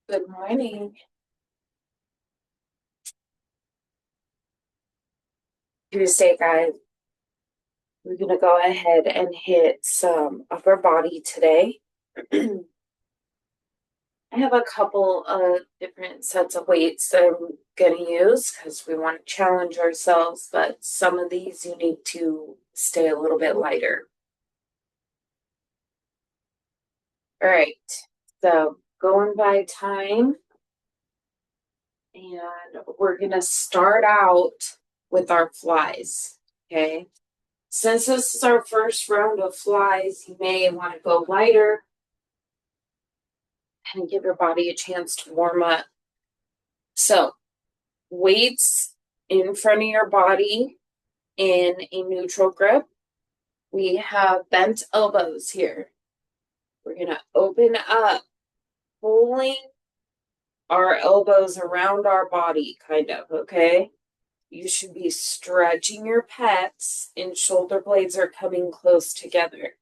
Good morning. Tuesday, guys. We're going to go ahead and hit some upper body today. I have a couple of different sets of weights that I'm going to use because we want to challenge ourselves, but some of these you need to stay a little bit lighter. All right. So, going by time, and we're going to start out with our flies. Okay. Since this is our first round of flies, you may want to go lighter and give your body a chance to warm up. So, weights in front of your body in a neutral grip. We have bent elbows here. We're going to open up, pulling our elbows around our body, kind of, okay? You should be stretching your pecs and shoulder blades are coming close together.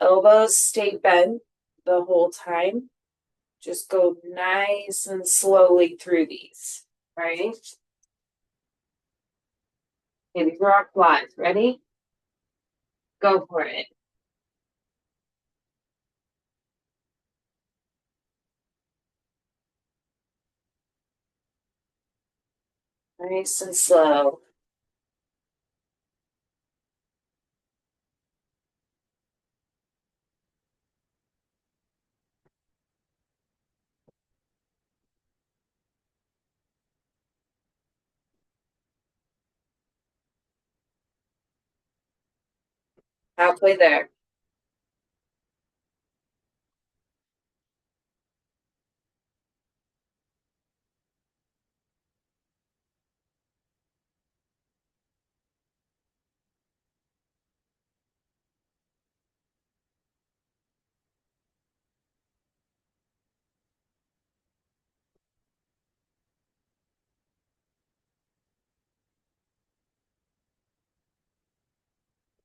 Elbows stay bent the whole time. Just go nice and slowly through these, right? Baby rock flies. Ready? Go for it. Nice and slow. Halfway there.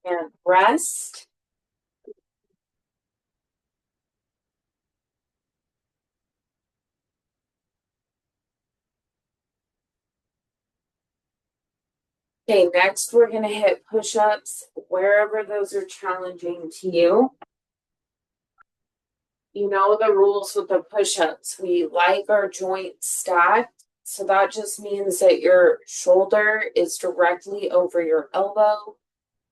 And rest. Okay, next we're going to hit push-ups wherever those are challenging to you. You know the rules with the push-ups. We like our joints stacked. So that just means that your shoulder is directly over your elbow,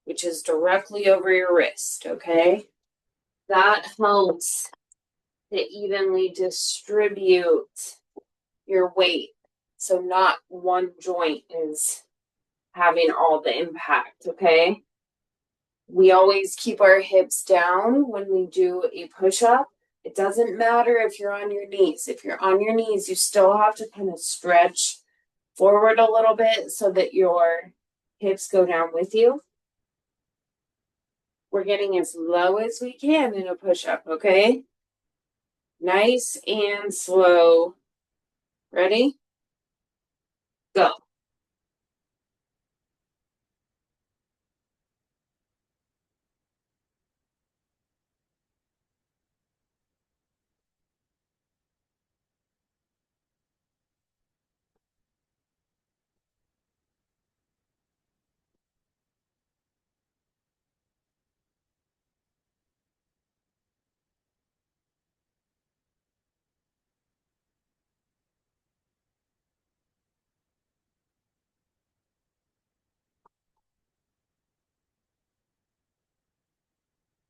which is directly over your wrist, okay? That helps to evenly distribute your weight. So not one joint is having all the impact, okay? We always keep our hips down when we do a push up. It doesn't matter if you're on your knees. If you're on your knees, you still have to kind of stretch forward a little bit so that your hips go down with you. We're getting as low as we can in a push up, okay? Nice and slow. Ready? Go.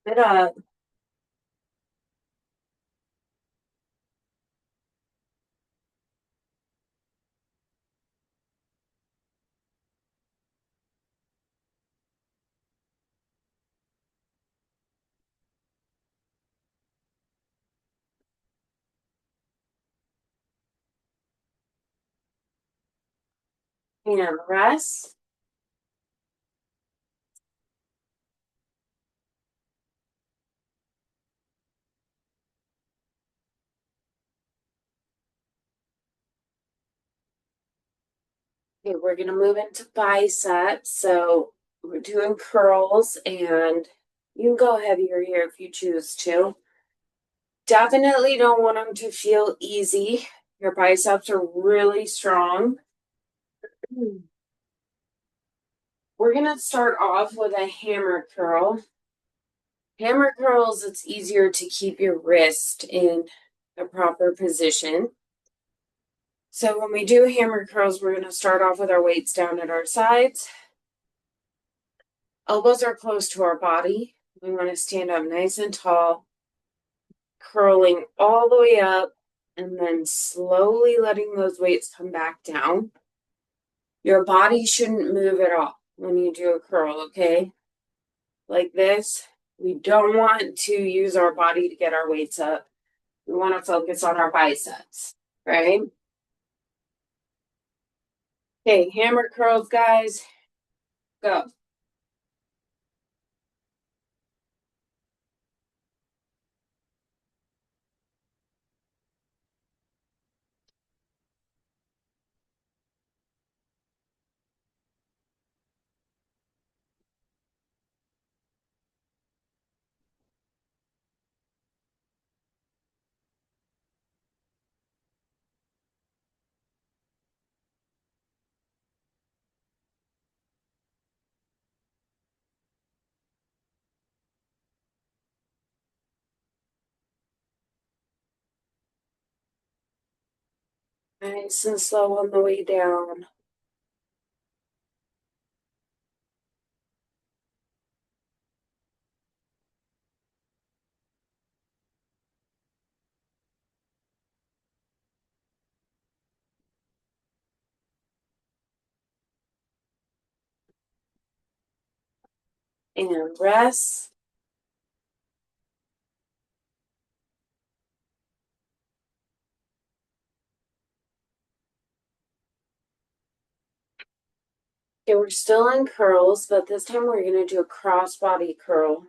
Sit up. And rest. Okay, we're going to move into biceps. So we're doing curls, and you can go heavier here if you choose to. definitely don't want them to feel easy. Your biceps are really strong. We're going to start off with a hammer curl. Hammer curls, it's easier to keep your wrist in the proper position. So when we do hammer curls, we're going to start off with our weights down at our sides. Elbows are close to our body. We want to stand up nice and tall, curling all the way up, and then slowly letting those weights come back down. Your body shouldn't move at all when you do a curl, okay? Like this. We don't want to use our body to get our weights up. We want to focus on our biceps, right? Okay, hammer curls, guys. Go. Nice and slow on the way down. And rest. Okay, we're still in curls, but this time we're going to do a cross-body curl.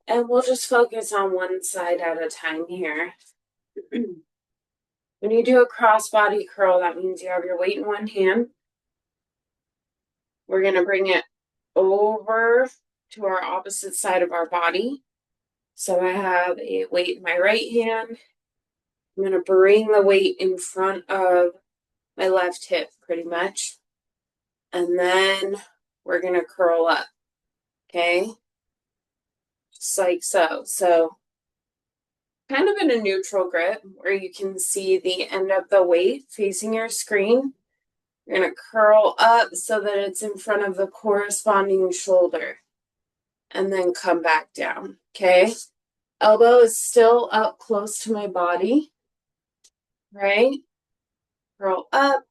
And we'll just focus on one side at a time here. When you do a cross-body curl, that means you have your weight in one hand. We're going to bring it over to our opposite side of our body. So I have a weight in my right hand. I'm going to bring the weight in front of my left hip, pretty much. And then we're going to curl up, okay? Just like so. So kind of in a neutral grip where you can see the end of the weight facing your screen. You're going to curl up so that it's in front of the corresponding shoulder and then come back down, okay? Elbow is still up close to my body, right? Curl up,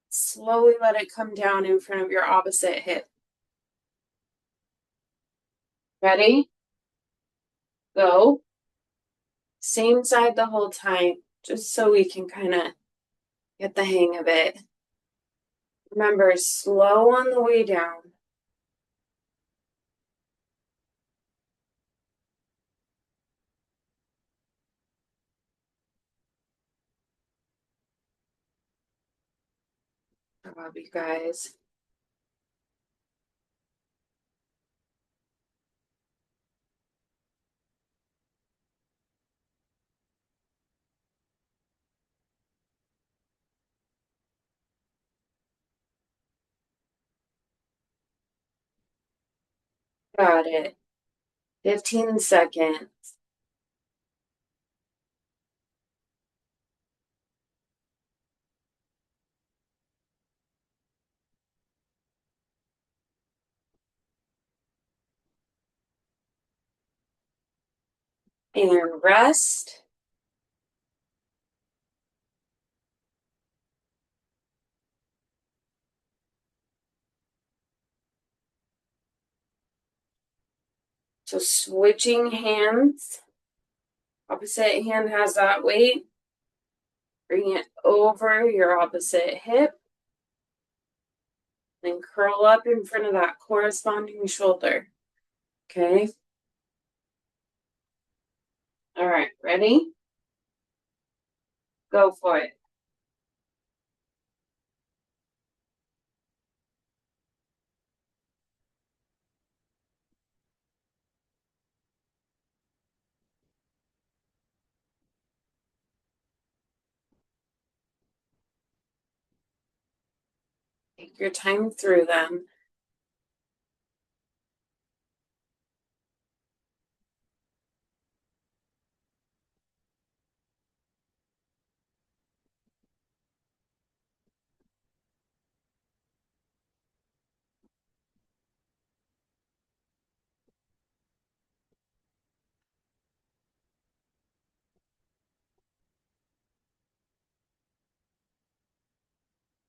slowly let it come down in front of your opposite hip. Ready? Go. Same side the whole time, just so we can kind of get the hang of it. Remember, slow on the way down. Good job, you guys. Got it. 15 seconds. And rest. So switching hands. Opposite hand has that weight. Bring it over your opposite hip. Then curl up in front of that corresponding shoulder. Okay. All right, ready? Go for it. Take your time through them.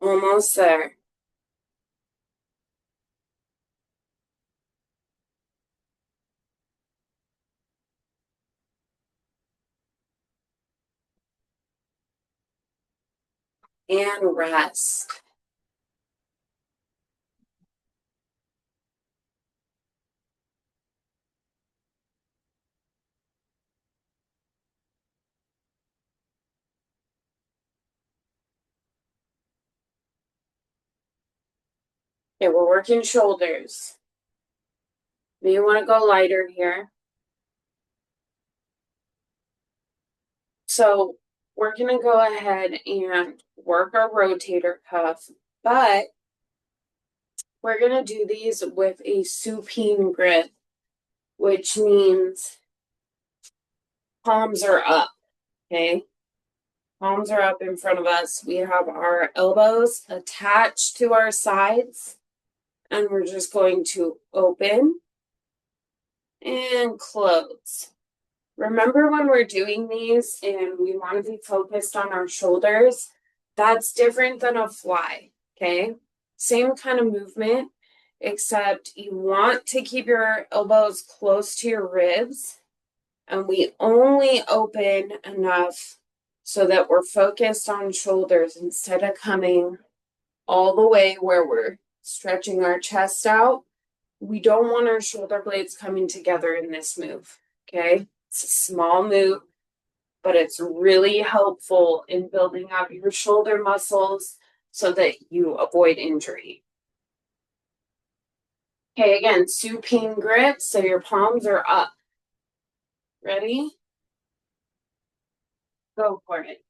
Almost there. And rest. Okay, we're working shoulders. Maybe you want to go lighter here. So we're going to go ahead and work our rotator cuff, but we're going to do these with a supine grip, which means palms are up, okay? Palms are up in front of us. We have our elbows attached to our sides, and we're just going to open and close. Remember when we're doing these and we want to be focused on our shoulders, that's different than a fly, okay? Same kind of movement, except you want to keep your elbows close to your ribs, and we only open enough so that we're focused on shoulders instead of coming all the way where we're stretching our chest out. We don't want our shoulder blades coming together in this move, okay? It's a small move, but it's really helpful in building up your shoulder muscles so that you avoid injury. Okay, again, supine grip, so your palms are up. Ready? Go for it.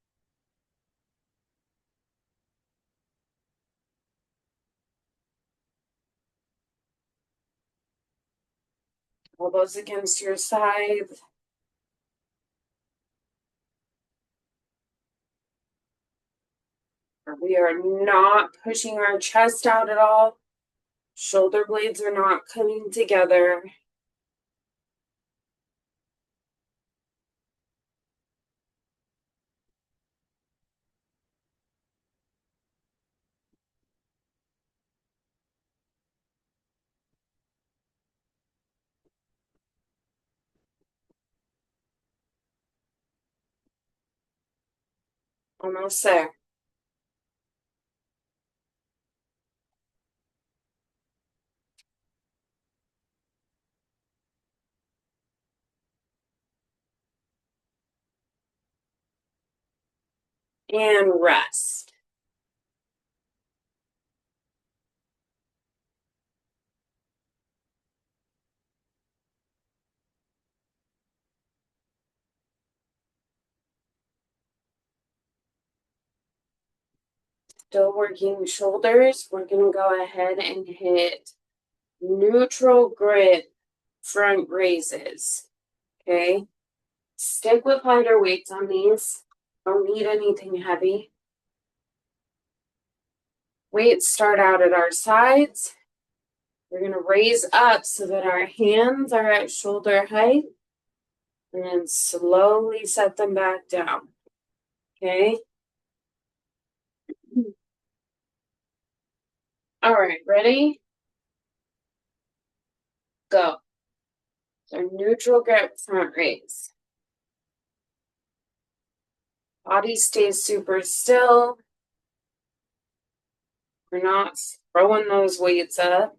Elbows against your side. We are not pushing our chest out at all. Shoulder blades are not coming together. Almost there. And rest. Still working shoulders. We're going to go ahead and hit neutral grip front raises. Okay. Stick with lighter weights on these. Don't need anything heavy. Weights start out at our sides. We're going to raise up so that our hands are at shoulder height and then slowly set them back down. Okay. All right, ready? Go. So neutral grip front raise. Body stays super still. We're not throwing those weights up.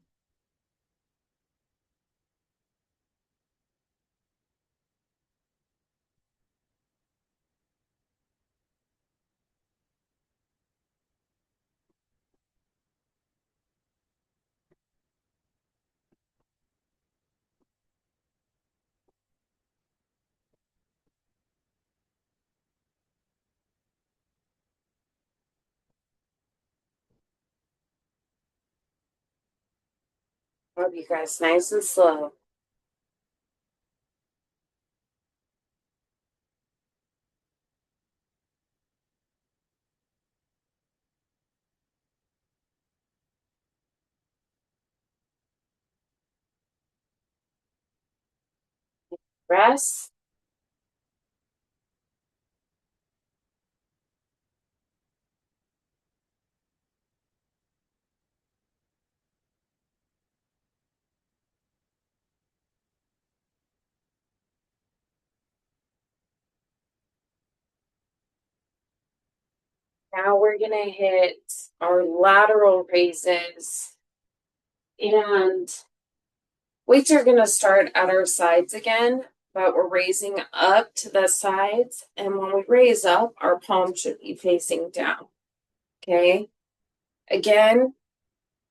Love you guys nice and slow. Rest. Now we're gonna hit our lateral raises, and weights are gonna start at our sides again, but we're raising up to the sides. And when we raise up, our palm should be facing down. Okay. Again,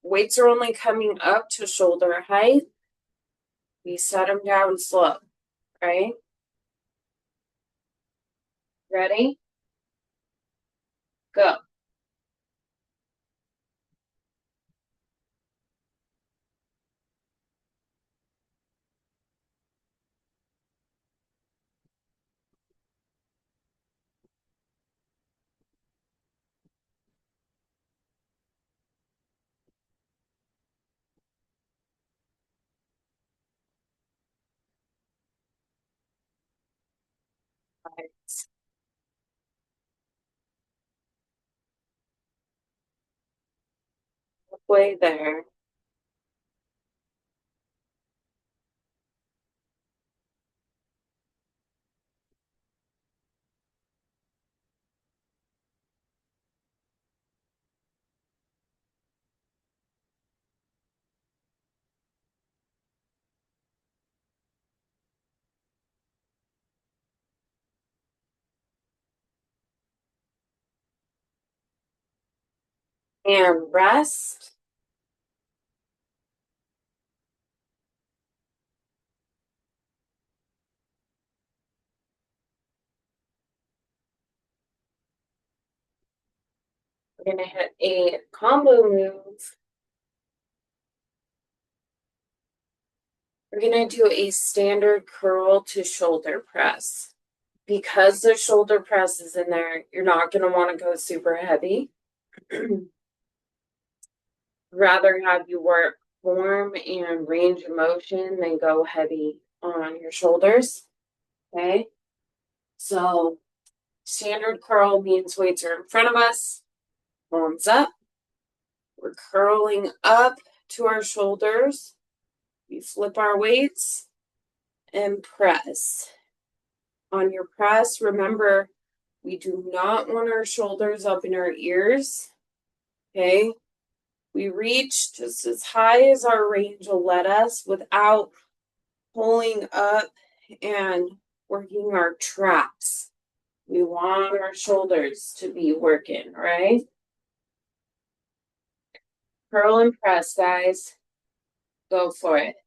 weights are only coming up to shoulder height. We set them down slow, right? Ready? Go. Halfway there. And rest. We're going to hit a combo move. We're going to do a standard curl to shoulder press. Because the shoulder press is in there, you're not going to want to go super heavy. Rather have you work form and range of motion than go heavy on your shoulders. Okay. So standard curl means weights are in front of us, palms up. We're curling up to our shoulders. We flip our weights and press. On your press, remember, we do not want our shoulders up in our ears. Okay. We reach just as high as our range will let us without pulling up and working our traps. We want our shoulders to be working, right? Curl and press, guys. Go for it.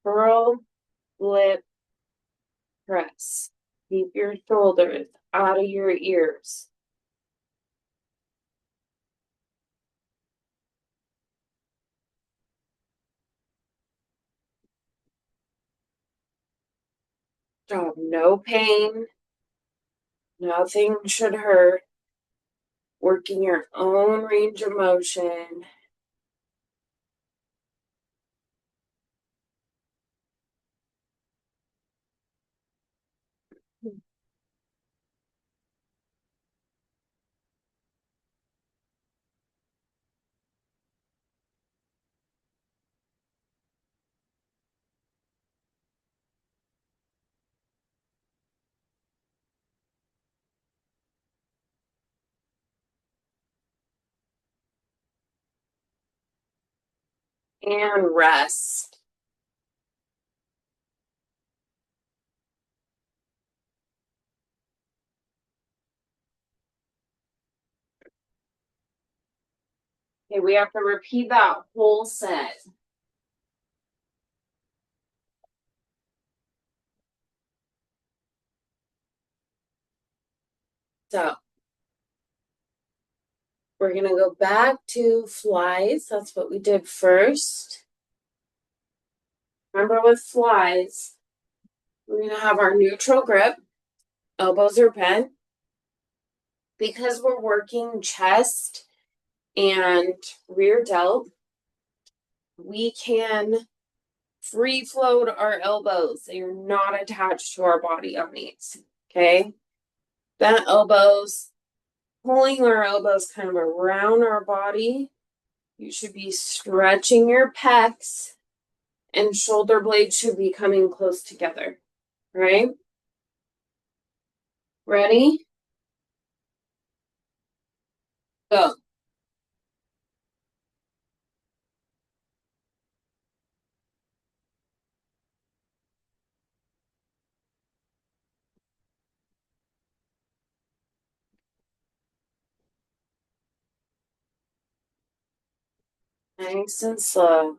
Curl, flip, press. Keep your shoulders out of your ears. Job, no pain. Nothing should hurt. Working your own range of motion. And rest. Okay, we have to repeat that whole set. So We're gonna go back to flies. That's what we did first. Remember with flies, we're gonna have our neutral grip. Elbows are bent. Because we're working chest and rear delt, we can free float our elbows. They are not attached to our body on these. Okay. Bent elbows, pulling our elbows kind of around our body. You should be stretching your pecs and shoulder blades should be coming close together. Right? Ready? Go. Nice and slow.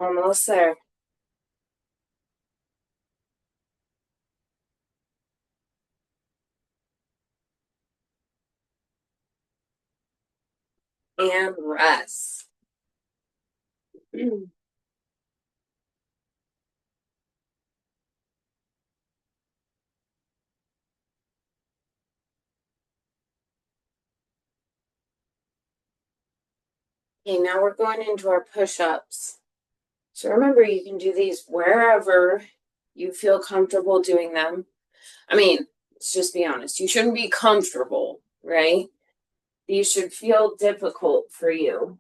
Almost there. And rest. Okay, now we're going into our push-ups. So remember, you can do these wherever you feel comfortable doing them. I mean, let's just be honest. You shouldn't be comfortable, right? These should feel difficult for you,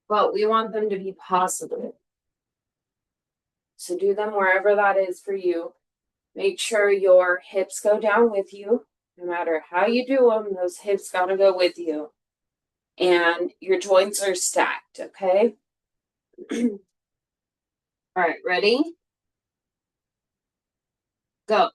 but we want them to be possible. So do them wherever that is for you. Make sure your hips go down with you. No matter how you do them, those hips got to go with you. And your joints are stacked, okay? All right, ready? Go.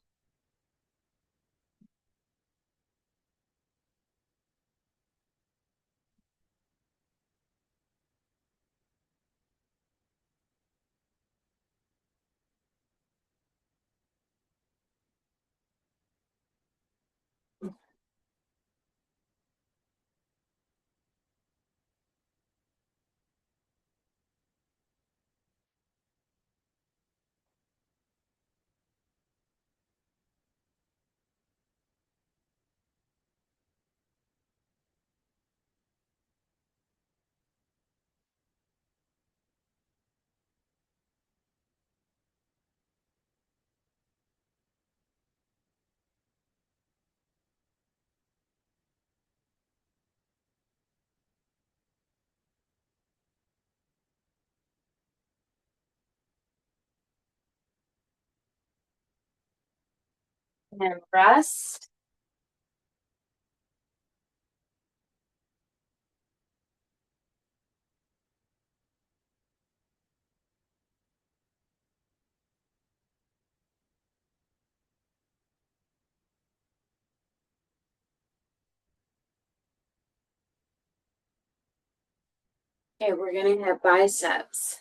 And rest. Okay, we're going to hit biceps.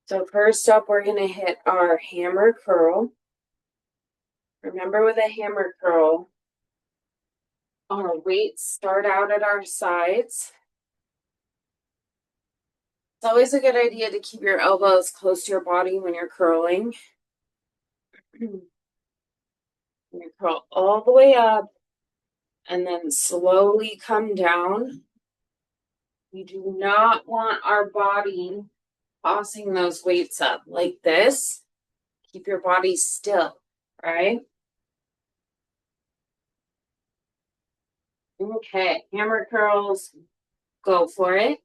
So first up, we're going to hit our hammer curl. Remember with a hammer curl, our weights start out at our sides. It's always a good idea to keep your elbows close to your body when you're curling. You curl all the way up and then slowly come down. We do not want our body tossing those weights up like this. Keep your body still, right? Okay, hammer curls, go for it.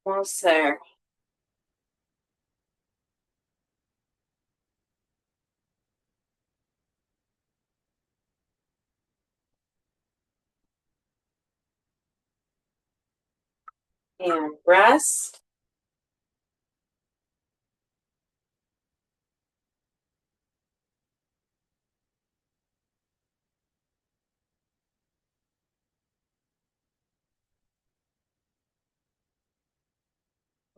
Almost there. And rest.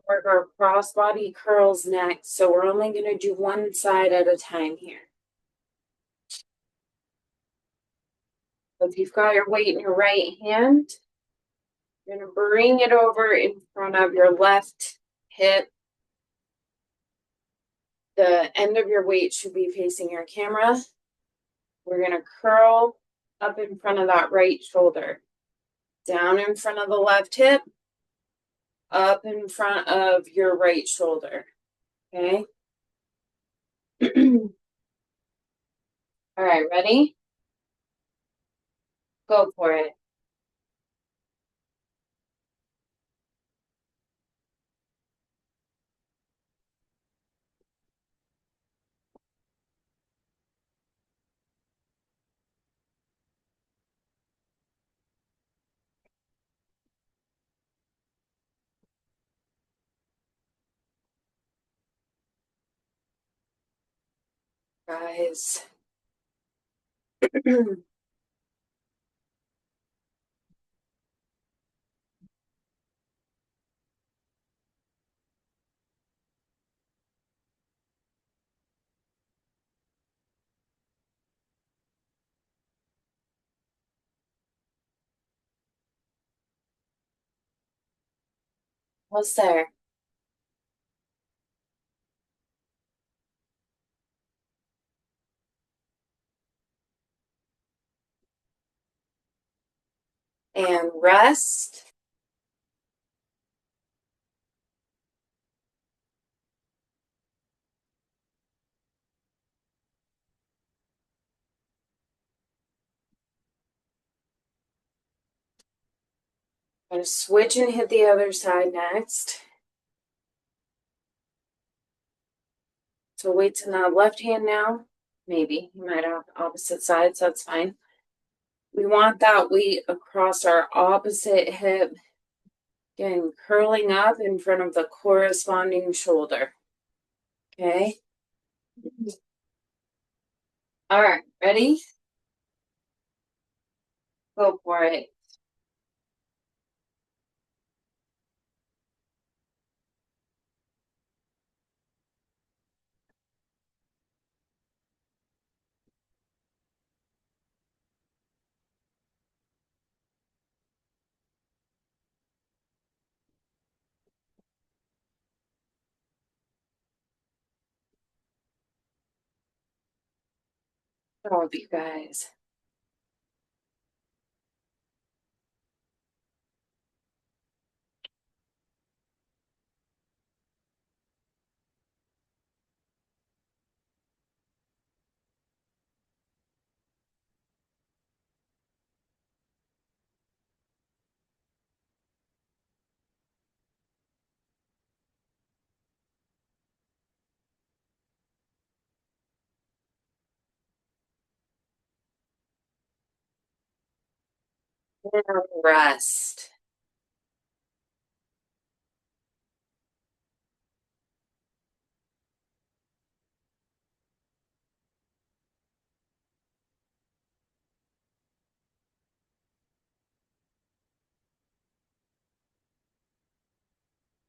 Work our cross-body curls next. So we're only going to do one side at a time here. So if you've got your weight in your right hand, you're going to bring it over in front of your left hip. The end of your weight should be facing your camera. We're going to curl up in front of that right shoulder, down in front of the left hip, up in front of your right shoulder. Okay. All right, ready? Go for it. Guys. What's there? And rest. I'm going to switch and hit the other side next. So weight's in the left hand now. Maybe you might have opposite sides. That's fine. We want that weight across our opposite hip. Again, curling up in front of the corresponding shoulder. Okay. All right, ready? Go for it. All of you guys. And rest.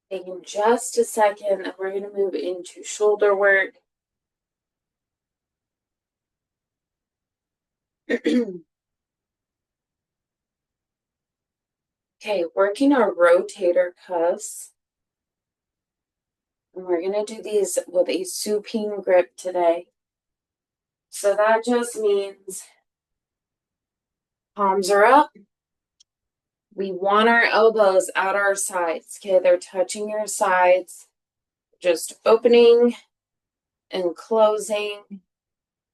Taking just a second, and we're going to move into shoulder work. Okay, working our rotator cuffs. And we're going to do these with a supine grip today. So that just means palms are up. We want our elbows at our sides. Okay, they're touching your sides. Just opening and closing.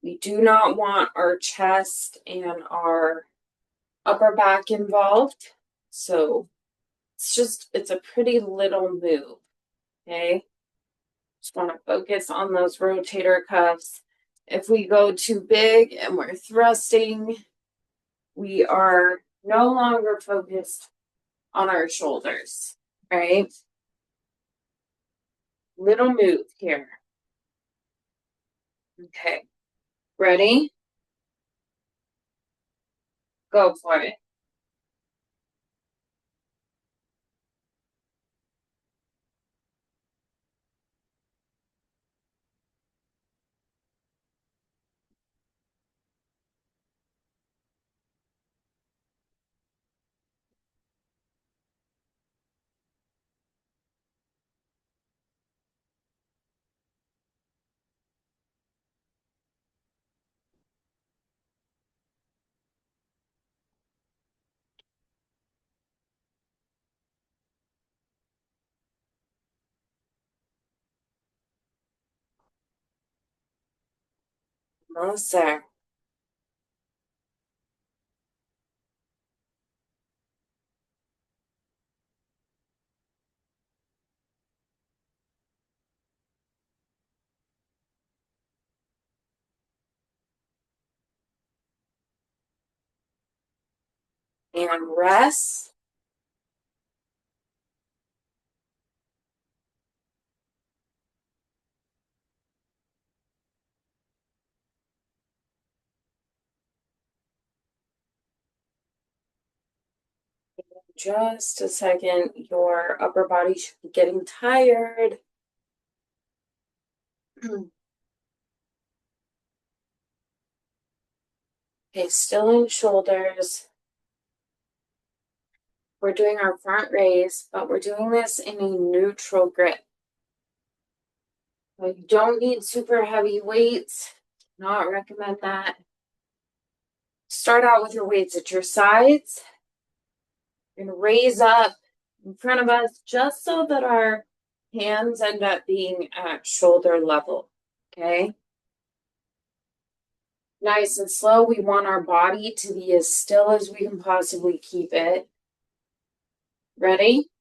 We do not want our chest and our upper back involved. So it's a pretty little move. Okay. Just want to focus on those rotator cuffs. If we go too big and we're thrusting, we are no longer focused on our shoulders, right? Little move here. Okay. Ready? Go for it. Almost there. And rest. Just a second. Your upper body should be getting tired. Okay, still in shoulders. We're doing our front raise, but we're doing this in a neutral grip. You don't need super heavy weights. Not recommend that. Start out with your weights at your sides. You're gonna raise up in front of us just so that our hands end up being at shoulder level. Okay. Nice and slow. We want our body to be as still as we can possibly keep it. Ready?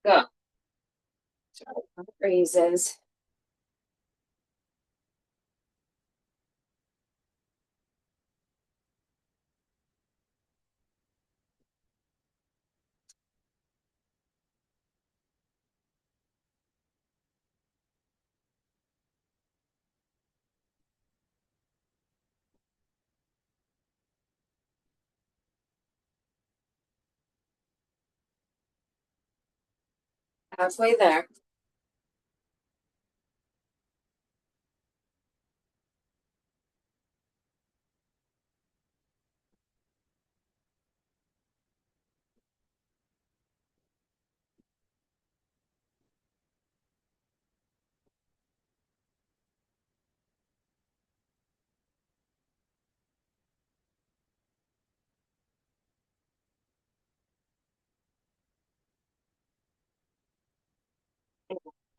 Go. Raises. Halfway there.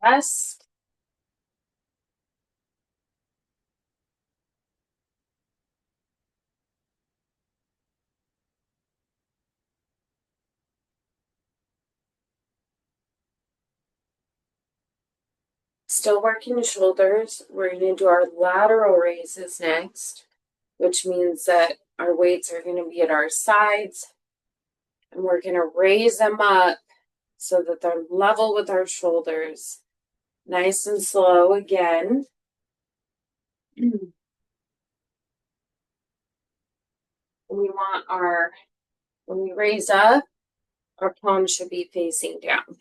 Rest. Still working the shoulders. We're going to do our lateral raises next, which means that our weights are going to be at our sides, and we're going to raise them up so that they're level with our shoulders. Nice and slow again. When we raise up, our palms should be facing down.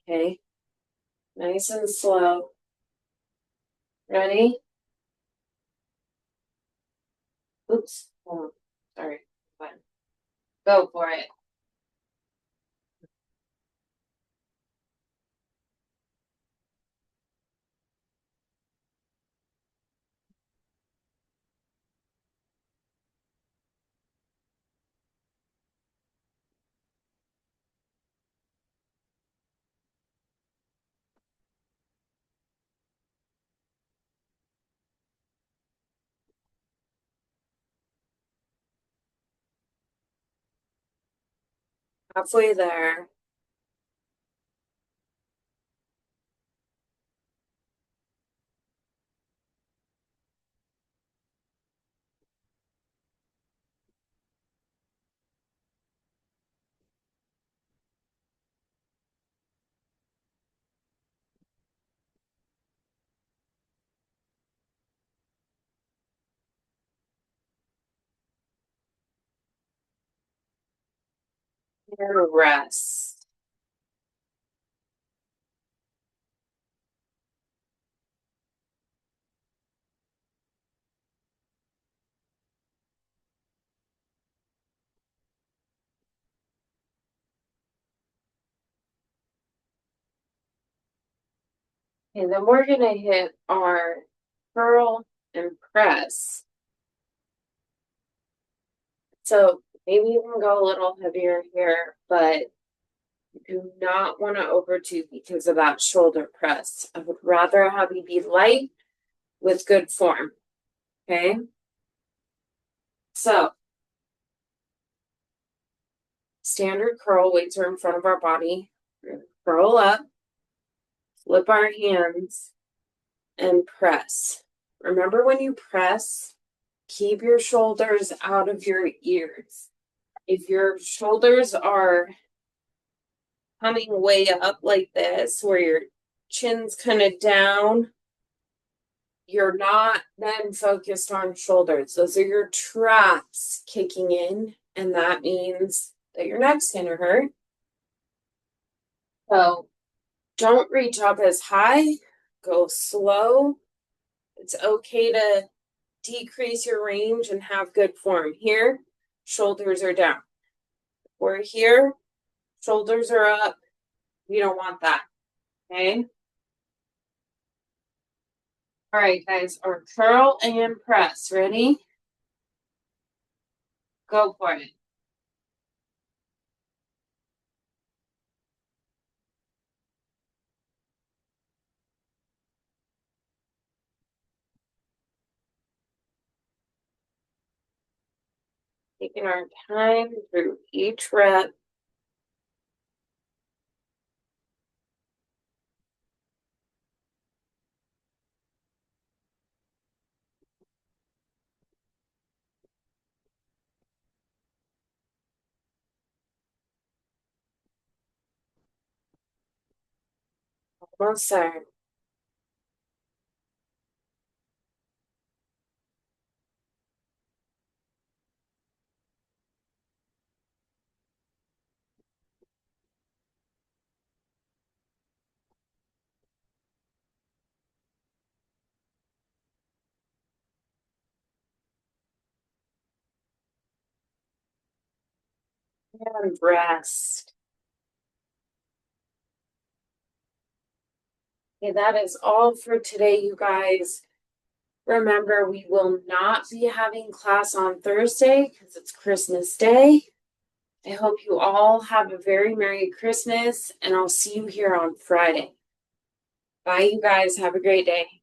Okay. Nice and slow. Ready? Oops. Oh, sorry. Go for it. Halfway there. And rest. And then we're gonna hit our curl and press. So maybe you can go a little heavier here, but you do not want to overdo because of that shoulder press. I would rather have you be light with good form. Okay. So standard curl, weights are in front of our body. Curl up, flip our hands, and press. Remember when you press, keep your shoulders out of your ears. If your shoulders are coming way up like this, where your chin's kind of down, you're not then focused on shoulders. Those are your traps kicking in, and that means that your neck's gonna hurt. So don't reach up as high, go slow. It's okay to decrease your range and have good form. Here, shoulders are down. We're here, shoulders are up. We don't want that. Okay. All right, guys, our curl and press. Ready? Go for it. Taking our time through each rep. Almost there. And rest. Okay, that is all for today, you guys. Remember, we will not be having class on Thursday because it's Christmas Day. I hope you all have a very Merry Christmas, and I'll see you here on Friday. Bye, you guys. Have a great day.